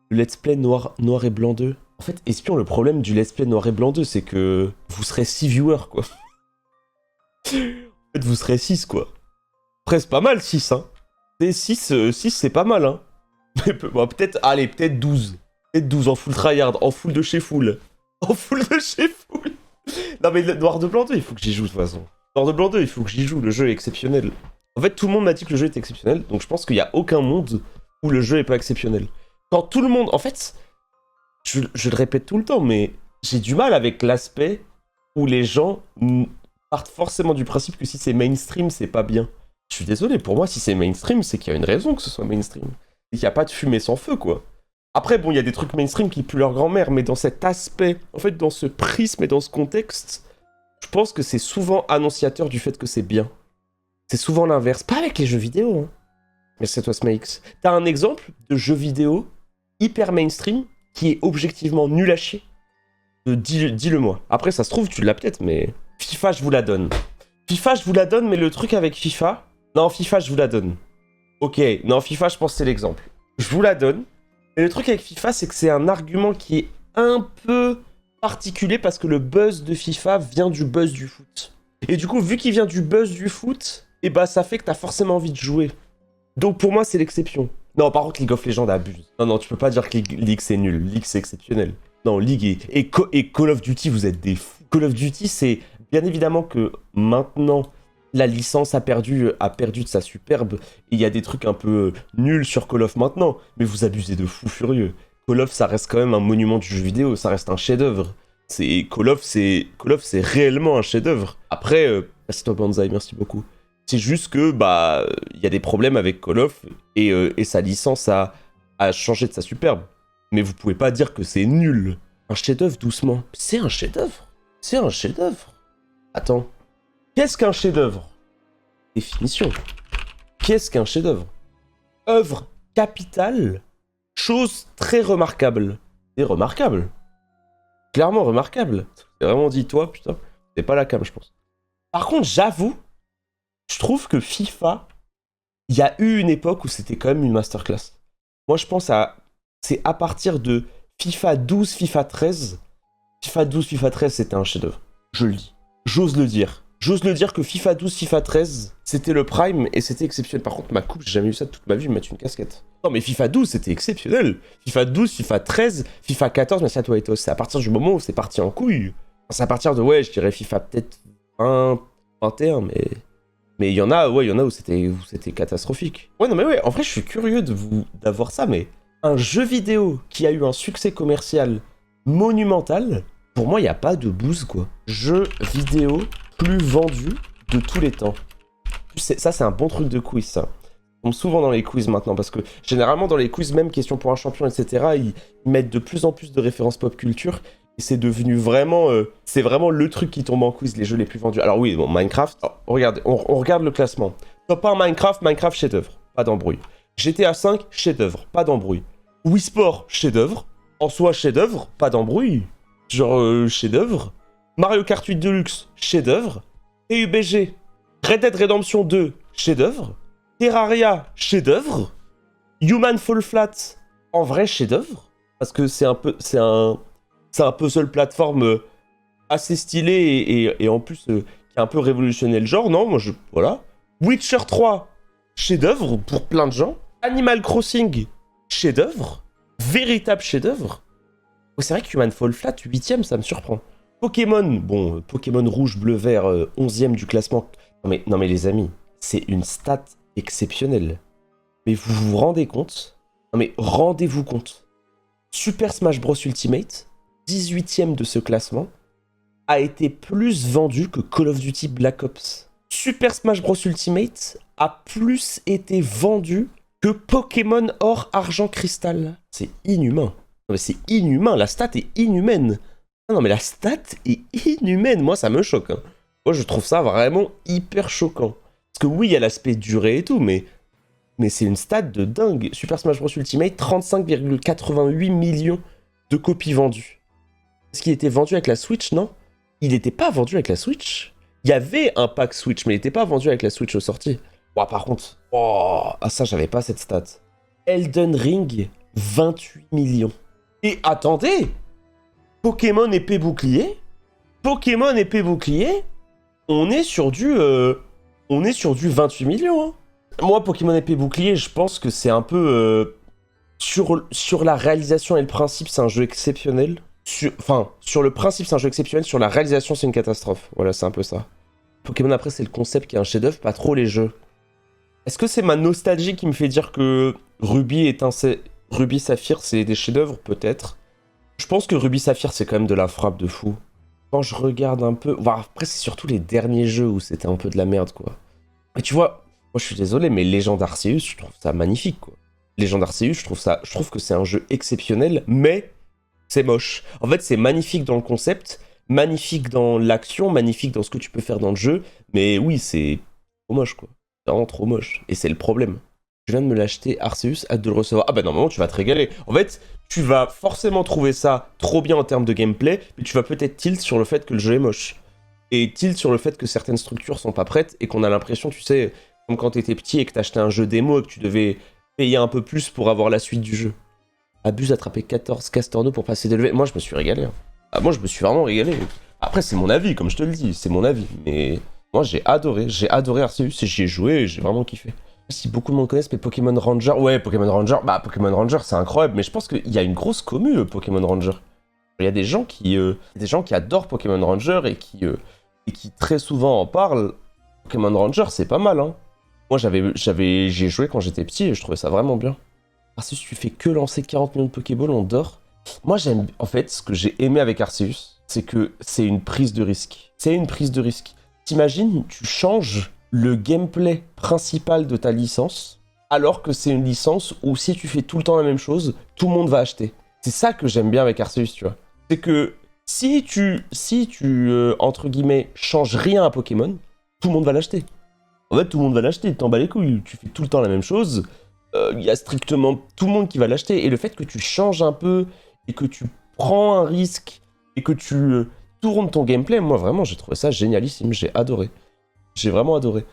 Le let's play noir et blanc 2. En fait, Espion, le problème du let's play noir et blanc 2, c'est que vous serez 6 viewers, quoi. En fait, vous serez 6, quoi. Après, c'est pas mal, 6, hein. 6, c'est pas mal, hein. Mais bon, peut-être, allez, peut-être 12. Peut-être 12 en full tryhard, en full de chez full. En full de chez full. Non, mais le Noir de Blanc 2, il faut que j'y joue, de toute façon. Noir de Blanc 2, il faut que j'y joue, le jeu est exceptionnel. En fait, tout le monde m'a dit que le jeu était exceptionnel, donc je pense qu'il n'y a aucun monde où le jeu est pas exceptionnel. Quand tout le monde... En fait, je le répète tout le temps, mais j'ai du mal avec l'aspect où les gens partent forcément du principe que si c'est mainstream, c'est pas bien. Je suis désolé, pour moi, si c'est mainstream, c'est qu'il y a une raison que ce soit mainstream. C'est qu'il n'y a pas de fumée sans feu, quoi. Après, bon, il y a des trucs mainstream qui puent leur grand-mère, mais dans cet aspect, en fait, dans ce prisme et dans ce contexte, je pense que c'est souvent annonciateur du fait que c'est bien. C'est souvent l'inverse. Pas avec les jeux vidéo, hein. Merci à toi, Smakes. T'as un exemple de jeu vidéo hyper mainstream qui est objectivement nul à chier? Dis-le-moi. Après, ça se trouve, tu l'as peut-être, mais... FIFA, je vous la donne. FIFA, je vous la donne, mais le truc avec FIFA... Non, FIFA, je vous la donne. Ok, non, FIFA, je pense que c'est l'exemple. Je vous la donne. Mais le truc avec FIFA, c'est que c'est un argument qui est un peu particulier parce que le buzz de FIFA vient du buzz du foot. Et du coup, vu qu'il vient du buzz du foot, et bah ça fait que t'as forcément envie de jouer. Donc pour moi, c'est l'exception. Non, par contre, League of Legends abuse. Non, tu peux pas dire que League c'est nul. League c'est exceptionnel. Non, League et Call of Duty, vous êtes des fous. Call of Duty, c'est bien évidemment que maintenant, la licence a perdu de sa superbe. Et il y a des trucs un peu nuls sur Call of maintenant. Mais vous abusez de fou furieux. Call of, ça reste quand même un monument du jeu vidéo. Ça reste un chef-d'œuvre. Call of, c'est réellement un chef-d'œuvre. Après, merci toi Banzai, merci beaucoup. C'est juste que, bah, il y a des problèmes avec Call of et sa licence a changé de sa superbe. Mais vous pouvez pas dire que c'est nul. Un chef-d'œuvre, doucement. C'est un chef-d'œuvre. C'est un chef-d'œuvre. Attends. Qu'est-ce qu'un chef-d'œuvre? Définition. Qu'est-ce qu'un chef-d'œuvre? Œuvre capitale. Chose très remarquable. C'est remarquable. Clairement remarquable. C'est vraiment dit, toi, putain. C'est pas la cam, je pense. Par contre, j'avoue, je trouve que FIFA, il y a eu une époque où c'était quand même une masterclass. Moi, je pense à... C'est à partir de FIFA 12, FIFA 13. FIFA 12, FIFA 13, c'était un chef-d'œuvre. Je le dis. J'ose le dire. J'ose le dire que FIFA 12, FIFA 13, c'était le prime et c'était exceptionnel. Par contre, ma coupe, j'ai jamais eu ça de toute ma vie, me mettre une casquette. Non, mais FIFA 12, c'était exceptionnel. FIFA 12, FIFA 13, FIFA 14, merci à toi, Ethos. C'est à partir du moment où c'est parti en couille. C'est à partir de, ouais, je dirais FIFA peut-être 20, 21, mais il y en a où c'était catastrophique. Ouais, non, mais ouais, en vrai, je suis curieux d'avoir ça, mais un jeu vidéo qui a eu un succès commercial monumental, pour moi, il n'y a pas de bouse, quoi. Jeu vidéo plus vendu de tous les temps. Ça, c'est un bon truc de quiz, ça. On tombe souvent dans les quiz maintenant, parce que généralement, dans les quiz, même question pour un champion, etc., ils mettent de plus en plus de références pop culture, et c'est devenu vraiment... c'est vraiment le truc qui tombe en quiz, les jeux les plus vendus. Alors oui, bon, Minecraft, regardez, on regarde le classement. Top 1 Minecraft, chef-d'œuvre, pas d'embrouille. GTA 5, chef-d'œuvre, pas d'embrouille. Wii Sport, chef-d'œuvre. En soi, chef-d'œuvre, pas d'embrouille. Genre, chef-d'œuvre. Mario Kart 8 Deluxe, chef-d'œuvre. PUBG, Red Dead Redemption 2, chef-d'œuvre. Terraria, chef-d'œuvre. Human Fall Flat, en vrai chef-d'œuvre. Parce que c'est un puzzle plateforme assez stylé et en plus qui a un peu révolutionné le genre. Non, moi voilà. Witcher 3, chef-d'œuvre pour plein de gens. Animal Crossing, chef-d'œuvre. Véritable chef-d'œuvre. Oh, c'est vrai que Human Fall Flat, 8ème, ça me surprend. Pokémon, bon, Pokémon rouge, bleu, vert, 11ème du classement. Non mais les amis, c'est une stat exceptionnelle. Mais vous vous rendez compte? Non mais rendez-vous compte. Super Smash Bros Ultimate, 18ème de ce classement, a été plus vendu que Call of Duty Black Ops. Super Smash Bros Ultimate a plus été vendu que Pokémon Or, Argent, Cristal. C'est inhumain. Non mais c'est inhumain, la stat est inhumaine. Non mais la stat est inhumaine, moi ça me choque. Hein. Moi je trouve ça vraiment hyper choquant. Parce que oui, il y a l'aspect duré et tout, mais c'est une stat de dingue. Super Smash Bros Ultimate, 35,88 millions de copies vendues. Ce qui était vendu avec la Switch, non? Il n'était pas vendu avec la Switch. Il y avait un pack Switch, mais il n'était pas vendu avec la Switch au sorti. Oh, par contre, ça j'avais pas cette stat. Elden Ring 28 millions. Et attendez, Pokémon épée bouclier, on est sur du 28 millions. Hein. Moi, Pokémon épée bouclier, je pense que c'est un peu sur la réalisation et le principe, c'est un jeu exceptionnel. Sur le principe, c'est un jeu exceptionnel. Sur la réalisation, c'est une catastrophe. Voilà, c'est un peu ça. Pokémon, après, c'est le concept qui est un chef-d'œuvre, pas trop les jeux. Est-ce que c'est ma nostalgie qui me fait dire que Ruby Saphir, c'est des chefs-d'œuvre? Peut-être. Je pense que Ruby Saphir, c'est quand même de la frappe de fou. Quand je regarde un peu... Enfin, après, c'est surtout les derniers jeux où c'était un peu de la merde, quoi. Et tu vois, moi, je suis désolé, mais Legend Arceus, je trouve ça magnifique, quoi. Legend Arceus, je trouve que c'est un jeu exceptionnel, mais c'est moche. En fait, c'est magnifique dans le concept, magnifique dans l'action, magnifique dans ce que tu peux faire dans le jeu, mais oui, c'est trop moche, quoi. C'est vraiment trop moche. Et c'est le problème. Je viens de me l'acheter, Arceus, hâte de le recevoir. Ah bah normalement, tu vas te régaler. En fait, tu vas forcément trouver ça trop bien en termes de gameplay, mais tu vas peut-être tilt sur le fait que le jeu est moche. Et tilt sur le fait que certaines structures sont pas prêtes et qu'on a l'impression, tu sais, comme quand t'étais petit et que t'achetais un jeu démo et que tu devais payer un peu plus pour avoir la suite du jeu. Abuse attraper 14 Castorno pour passer des levées. Moi, je me suis régalé. Hein. Ah, moi, je me suis vraiment régalé. Après, c'est mon avis, comme je te le dis, c'est mon avis. Mais moi, j'ai adoré Arceus et j'y ai joué et j'ai vraiment kiffé. Si beaucoup de monde connaissent, mais Pokémon Ranger... Ouais, Pokémon Ranger, Pokémon Ranger, c'est incroyable, mais je pense qu'il y a une grosse commu, Pokémon Ranger. Il y a des gens qui adorent Pokémon Ranger et qui très souvent en parlent. Pokémon Ranger, c'est pas mal, hein. Moi, j'ai joué quand j'étais petit et je trouvais ça vraiment bien. Arceus, tu fais que lancer 40 millions de Pokéballs, on dort. Moi, j'aime... En fait, ce que j'ai aimé avec Arceus, c'est que c'est une prise de risque. T'imagines, tu changes le gameplay principal de ta licence, alors que c'est une licence où si tu fais tout le temps la même chose, tout le monde va acheter. C'est ça que j'aime bien avec Arceus, tu vois. C'est que si tu entre guillemets, changes rien à Pokémon, tout le monde va l'acheter. En fait, tout le monde va l'acheter, t'en bats les couilles. Tu fais tout le temps la même chose, il y a strictement tout le monde qui va l'acheter. Et le fait que tu changes un peu, et que tu prends un risque, et que tu tournes ton gameplay, moi vraiment, j'ai trouvé ça génialissime, j'ai adoré. J'ai vraiment adoré.